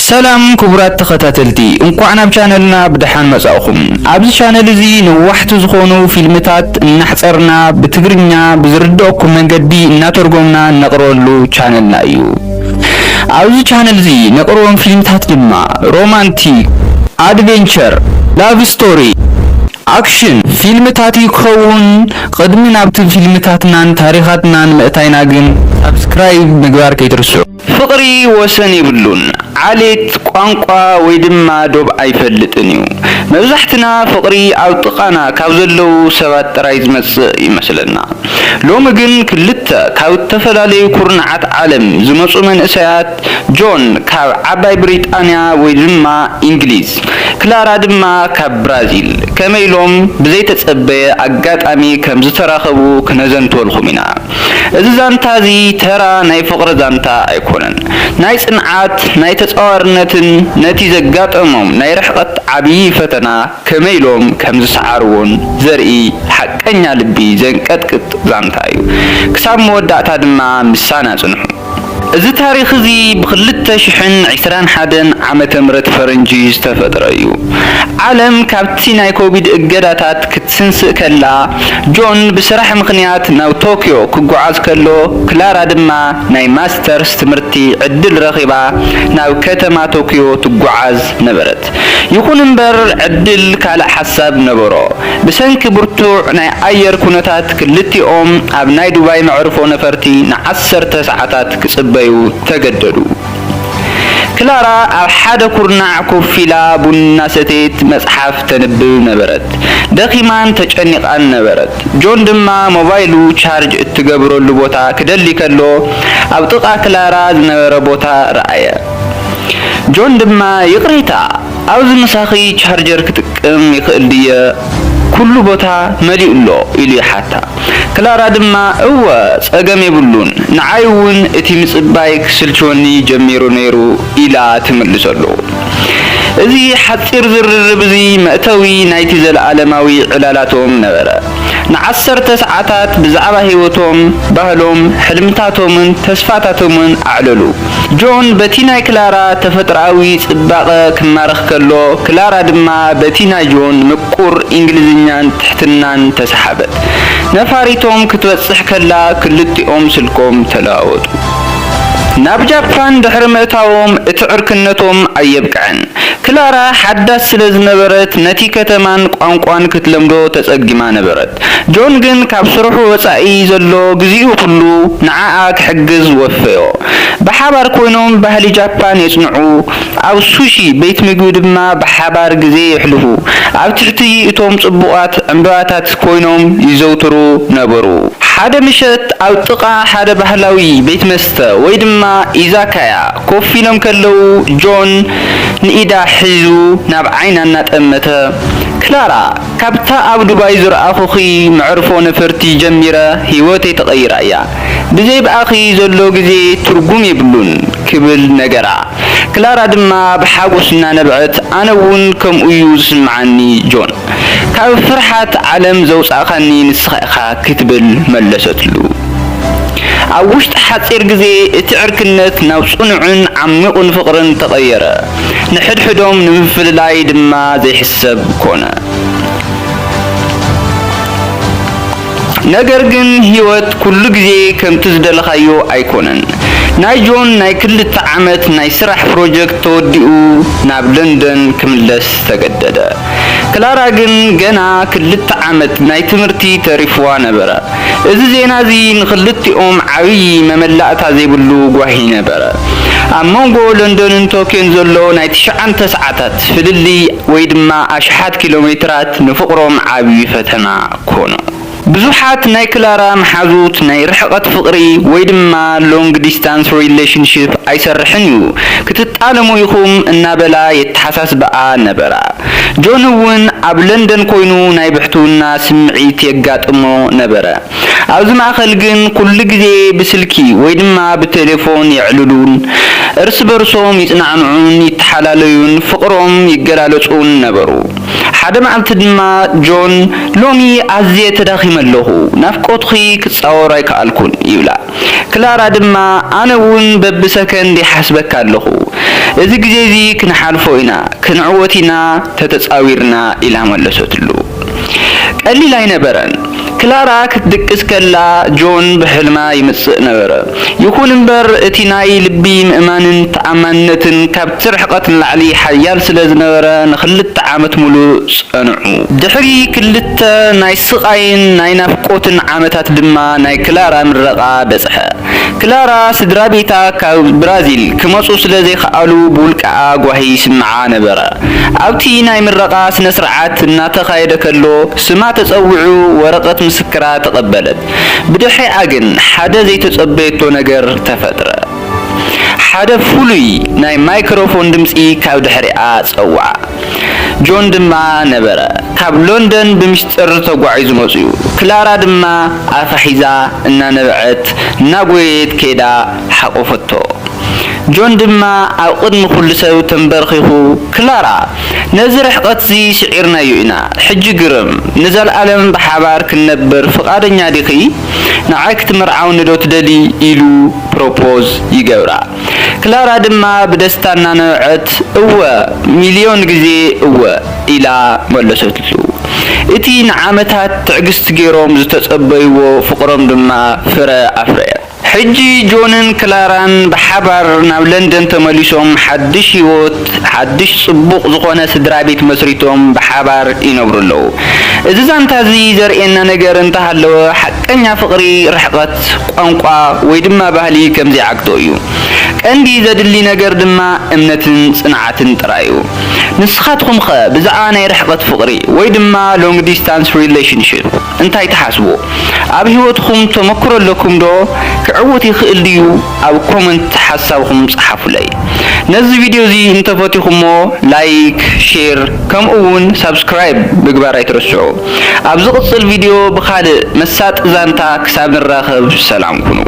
ሰላም ክቡራት ተኸታተልቲ እንኳን ኣብ ቻነልና ብድሓን መጻእኹም ኣብዚ ቻነል እዚ ንዋሕቲ ዝኾኑ ፊልምታት እናሕፀርና ብትግርኛ ብዝርድኦኩም መንገዲ እናተርጎምና ነቕርበሉ ቻነልና እዩ። ኣብዚ ቻነል እዚ ነቕርቦም ፊልምታት ድማ ሮማንቲክ፣ ኣድቬንቸር፣ ላቭ ስቶሪ፣ አክሽን ፊልምታት ይኸውን። ቅድሚ ናብቲ ፊልምታትናን ታሪኻትናን ምእታይና ግን ሰብስክራይብ ምግባር ከይትርስዑ። ፍቅሪ ወሰን ይብሉን ዓሌት ቋንቋ ወይ ድማ ዶብ አይፈልጥን እዩ። መብዛሕትና ፍቅሪ ኣብ ጥቃና ካብ ዘለው ሰባት ጥራይ ዝመጽእ ይመስለና። ሎሚ ግን ክልተ ካብ ተፈላለዩ ኩርናዓት ዓለም ዝመጹ መንእሰያት ጆን ካብ ዓባይ ብሪጣንያ ወይ ድማ እንግሊዝ፣ ክላራ ድማ ካብ ብራዚል ከመይሎም ብዘይተጸበየ አጋጣሚ ከም ዝተራኸቡ ክነዘንተወልኩም ኢና። እዚ ዛንታ እዚ ተራ ናይ ፍቅሪ ዛንታ አይኮነን። ናይ ጽንዓት ናይ ተጻዋርነትን ነቲ ዘጋጠሞም ናይ ርሕቀት ዓብይ ፈተና ከመይሎም ከም ዝሰዓርዎን ዘርኢ ሓቀኛ ልቢ ዘንቀጥቅጥ ዛንታ እዩ። ክሳብ መወዳእታ ድማ ምሳና ጽንሑ። እዚ ታሪኽ እዚ ብ2021 ዓመተ ምህረት ፈረንጂ ዝተፈጠረ እዩ። ዓለም ካብቲ ናይ ኮቪድ እገዳታት ክትስንስእ ከላ ጆን ብስራሕ ምኽንያት ናብ ቶኪዮ ክጓዓዝ ከሎ ክላራ ድማ ናይ ማስተርስ ትምህርቲ ዕድል ረኺባ ናብ ከተማ ቶኪዮ ትጓዓዝ ነበረት። ይኹን እምበር ዕድል ካልእ ሓሳብ ነበሮ። ብሰንኪ ብርቱዕ ናይ ኣየር ኩነታት ክልቲኦም ኣብ ናይ ዱባይ መዕርፎ ነፈርቲ ን10 ሰዓታት ክጽበዩ ተገደዱ። ክላራ ኣብ ሓደ ኩርናዕ ኮፍ ኢላ ቡና ሰተይት መጽሓፍ ተንብብ ነበረት። ደኺማን ተጨኒቃን ነበረት። ጆን ድማ ሞባይሉ ቻርጅ እትገብረሉ ቦታ ክደሊ ከሎ ኣብ ጥቃ ክላራ ዝነበረ ቦታ ረአየ። ጆን ድማ ይቕሬታ ኣብዚ መሳኺ ቻርጀር ክጥቀም ይኽእል ድየ ኩሉ ቦታ መሊኡሎ ኢሉ ይሓታ። ክላራ ድማ እወ ጸገም የብሉን ንዓይ እውን እቲ ምጽባይ ክስልችወኒ ጀሚሩ ነይሩ ኢላ ትምልሰሉ። እዚ ሓፂር ዝርርብ እዚ መእተዊ ናይቲ ዘለዓለማዊ ዕላላቶም ነበረ። ን10 ሰዓታት ብዛዕባ ህይወቶም፣ ባህሎም፣ ሕልምታቶምን ተስፋታቶምን ኣዕለሉ። ጆን በቲ ናይ ክላራ ተፈጥራዊ ጽባቐ ክማረኽ ከሎ ክላራ ድማ በቲ ናይ ጆን ምቁር እንግሊዝኛን ትሕትናን ተሰሓበት። ነፋሪቶም ክትበጽሕ ከላ ክልቲኦም ስልኮም ተለዋወጡ። ናብ ጃፓን ድሕሪ ምእታዎም እቲ ዕርክነቶም ኣየብቅዕን። ክላራ ሓዳስ ስለ ዝነበረት ነቲ ከተማን ቋንቋን ክትለምዶ ተጸጊማ ነበረት። ጆን ግን ካብ ስርሑ ወጻኢ ዘሎ ግዚኡ ሁሉ ንዓኣ ክሕግዝ ወፈዮ። ብሓባር ኮይኖም ባህሊ ጃፓን የጽንዑ። ኣብ ሱሺ ቤት ምግቢ ድማ ብሓባር ግዜ የሕልፉ። ኣብ ትሕቲ እቶም ጽቡቓት ዕምባባታት ኮይኖም ይዘውትሩ ነበሩ። ሓደ ምሸት ኣብ ጥቃ ሓደ ባህላዊ ቤት መስተ ወይ ድማ ኢዛካያ ኮፍ ኢሎም ከለው ጆን ንኢዳ ሒዙ ናብ ዓይና እናጠመተ ክላራ ካብታ ኣብ ዱባይ ዝረኣኹኺ መዕርፎ ነፈርቲ ጀሚረ ህይወተይ ተቐይራ እያ። ብዘይ ብኣኺ ዘሎ ግዜ ትርጉም የብሉን ክብል ነገራ። ክላራ ድማ ብሓጎስ እናነብዐት ኣነ እውን ከምኡ እዩ ዝስምዓኒ ጆን፣ ካብ ፍርሓት ዓለም ዘውፃእኻኒ ንስኻ ኢኻ ክትብል መለሰትሉ። ኣብ ውሽጢ ሓፂር ግዜ እቲ ዕርክነት ናብ ጽኑዕን ዓሚቑን ፍቕርን ተቐየረ። ንሕድሕዶም ንምፍልላይ ድማ ዘይሕሰብ ኮነ። ነገር ግን ህይወት ኩሉ ግዜ ከምቲ ዝደለኻዮ ኣይኮነን። ናይ ጆን ናይ 2 ዓመት ናይ ስራሕ ፕሮጀክት ተወዲኡ ናብ ለንደን ክምለስ ተገደደ። ክላራ ግን ገና 2 ዓመት ናይ ትምህርቲ ተሪፍዋ ነበረ። እዚ ዜና እዚ ንክልቲኦም ዓብይ መመላእታ ዘይብሉ ጓሂ ነበረ። ኣብ መንጎ ለንደንን ቶኪዮን ዘሎ ናይ 9 ሰዓታት ፍልሊ ወይ ድማ ኣሽሓት ኪሎሜትራት ንፍቅሮም ዓብይ ፈተና ኮነ። ብዙሓት ናይ ክላራ መሓዙት ናይ ርሕቀት ፍቅሪ ወይ ድማ ሎንግ ዲስታንስ ሪሌሽንሺፕ ኣይሰርሕን እዩ ክትጣለሙ ኢኹም እናበላ የተሓሳስበኣ ነበራ። ጆን እውን ኣብ ለንደን ኮይኑ ናይ ብሕትውና ስምዒት የጋጥሞ ነበረ። ኣብዚ ማእኸል ግን ኩሉ ግዜ ብስልኪ ወይ ድማ ብቴሌፎን የዕልሉን፣ እርስ በርሶም ይጽናዕኑን ይተሓላለዩን ፍቅሮም ይገላለጹን ነበሩ። ሓደ መዓልቲ ድማ ጆን ሎሚ ኣዝየ ተዳኺመለኹ ናፍቆትኺ ክጻወር ኣይከኣልኩን ይብላ። ክላራ ድማ ኣነ እውን በብሰከንድ ይሓስበካ ኣለኹ እዚ ግዜ እዚ ክንሓልፎ ኢና ክንዕወት ኢና ተተጻዊርና ኢላ መለሰትሉ ቀሊል ኣይነበረን ክላራ ክትድቅስ ከላ ጆን በህልማ ይምጽእ ነበረ ይኹን እምበር እቲ ናይ ልቢ ምእማንን ተኣማንነትን ካብ ትርሕቀት ንላዕሊ ሓያል ስለ ዝነበረ ንክልተ ዓመት ሙሉእ ጸንዑ ድሕሪ ክልተ ናይ ስቃይን ናይ ናፍቆትን ዓመታት ድማ ናይ ክላራ ምረቃ በጽሐ ክላራ ስድራ ቤታ ካብ ብራዚል ክመጹ ስለ ዘይከኣሉ ብውልቃኣ ጓሂ ስምዓ ነበረ ኣብቲ ናይ ምረቃ ስነ ስርዓት እናተኻየደ ከሎ ስማ ተጸውዑ ወረቀት ምስክራ ተቀበለት ብድሕሪኣ ግን ሓደ ዘይተጸበየቶ ነገር ተፈጥረ ሓደ ፍሉይ ናይ ማይክሮፎን ድምጺ ካብ ድሕሪኣ ጸውዓ ጆን ድማ ነበረ ካብ ሎንደን ብምስጥር ተጓዒዙ መጽኡ ክላራ ድማ ኣፋሒዛ እናነበዐት እናጎየት ከይዳ ሓቆፈቶ ጆን ድማ ኣብ ቅድሚ ኩሉ ሰብ ተንበርኺኹ ክላራ ነዚ ርሕቀት እዚ ስዒርናዮ ኢና ሕጂ ግርም ንዘለኣለም ብሓባር ክንነብር ፍቃደኛ ዲኺ ንዓይ ክትምርዓውኒ ዶ ትደሊ ኢሉ ፕሮፖዝ ይገብራ ክላራ ድማ ብደስታ እናነበዐት እወ ሚልዮን ግዜ እወ ኢላ መለሰትሉ እቲ ንዓመታት ትዕግስቲ ገይሮም ዝተጸበይዎ ፍቅሮም ድማ ፍረ ኣፍረየ ሕጂ ጆንን ክላራን ብሓባር ናብ ለንደን ተመሊሶም ሓድሽ ህይወት ሓድሽ ጽቡቕ ዝኾነ ስድራ ቤት መስሪቶም ብሓባር ይነብሩ ኣለዉ እዚ ዛንታ እዚ ዘርእየና ነገር እንተሃለወ ሓቀኛ ፍቅሪ ርሕቀት ቋንቋ ወይ ድማ ባህሊ ከም ዘይዓግቶ እዩ ቀንዲ ዘድሊ ነገር ድማ እምነትን ጽንዓትን ጥራዩ ንስኻትኩም ኸ ብዛዕባ ናይ ርሕቀት ፍቅሪ ወይ ድማ ሎንግ ዲስታንስ ሪሌሽንሺፕ እንታይ ትሓስቡ ኣብ ህይወትኩም ተመክሮ ኣለኩም ዶ ክዕወት ይኽእል ድዩ ኣብ ኮመንት ሓሳብኩም ጽሓፉለይ ነዚ ቪድዮ እዚ እንተፈቲኹሞ ላይክ ሼር ከምኡውን ሰብስክራይብ ምግባር ኣይትረስዑ ኣብ ዝቕጽል ቪድዮ ብኻልእ መሳጥ ዛንታ ክሳብ ንራኸብ ሰላም ኩኑ